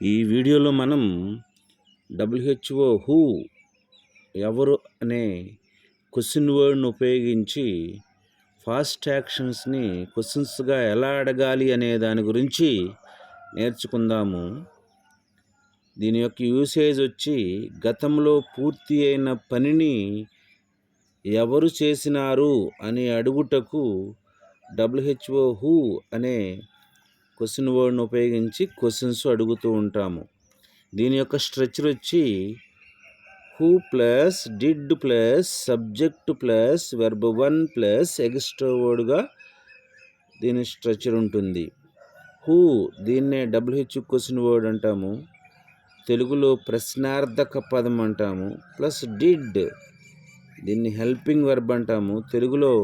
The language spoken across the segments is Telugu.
ఈ వీడియోలో మనం WHO హూ ఎవరు అనే క్వశ్చన్ వర్డ్ను ఉపయోగించి ఫాస్ట్ యాక్షన్స్ని క్వశ్చన్స్గా ఎలా అడగాలి అనే దాని గురించి నేర్చుకుందాము. దీని యొక్క యూసేజ్ వచ్చి గతంలో పూర్తి అయిన పనిని ఎవరు చేసినారు అని అడుగుటకు WHO హూ అనే క్వశ్చన్ వర్డ్ను ఉపయోగించి క్వశ్చన్స్ అడుగుతూ ఉంటాము. దీని యొక్క స్ట్రక్చర్ వచ్చి who plus did plus subject plus verb 1 plus extra వర్డ్గా దీని స్ట్రక్చర్ ఉంటుంది. హూ దీన్నే WHO క్వశ్చన్ వర్డ్ అంటాము. తెలుగులో ప్రశ్నార్థక పదం అంటాము. ప్లస్ డిడ్ దీన్ని హెల్పింగ్ వెర్బ్ అంటాము. తెలుగులో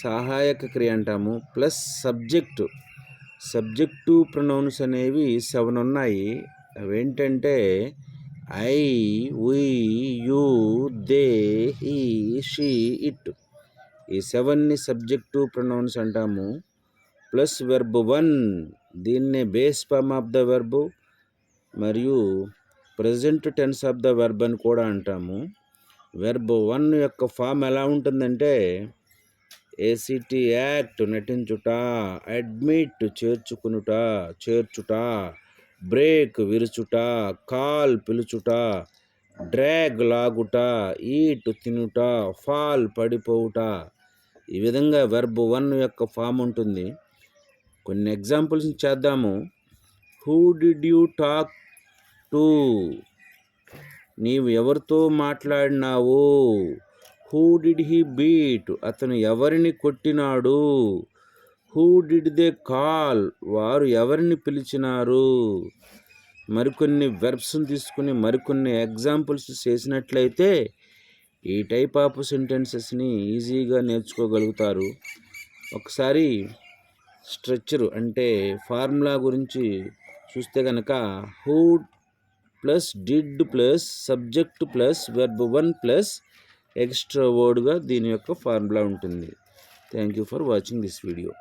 సహాయక క్రియ అంటాము. ప్లస్ సబ్జెక్టు ప్రొనౌన్స్ అనేవి 7 ఉన్నాయి. అవేంటంటే I, we, you, they, he, she, it. ఈ 7ని సబ్జెక్టు ప్రొనౌన్స్ అంటాము. ప్లస్ వెర్బ్ 1 దీన్నే base form of the verb మరియు present tense of the verb అని కూడా అంటాము. వెర్బ్ 1 యొక్క ఫామ్ ఎలా ఉంటుందంటే ఏసిటి యాక్ట్ నటించుట, అడ్మిట్ చేర్చుకునుట చేర్చుట, బ్రేక్ విరుచుట, కాల్ పిలుచుట, డ్రాగ్ లాగుట, ఈట్ తినుట, ఫాల్ పడిపోవుట. ఈ విధంగా వెర్బ్ 1 యొక్క ఫామ్ ఉంటుంది. కొన్ని ఎగ్జాంపుల్స్ చేద్దాము. Who did you talk to నీవు ఎవరితో మాట్లాడినావు. హూ డిడ్ హీ బీట్ అతను ఎవరిని కొట్టినాడు. హూ డిడ్ దే కాల్ వారు ఎవరిని పిలిచినారు. మరికొన్ని వెర్బ్స్ని తీసుకుని మరికొన్ని ఎగ్జాంపుల్స్ చేసినట్లయితే ఈ టైప్ ఆఫ్ సెంటెన్సెస్ని ఈజీగా నేర్చుకోగలుగుతారు. ఒకసారి స్ట్రక్చర్ అంటే ఫార్ములా గురించి చూస్తే కనుక who plus did plus subject plus verb 1 plus extra వర్డ్గా దీని యొక్క ఫార్ములా ఉంటుంది. Thank you for watching this video.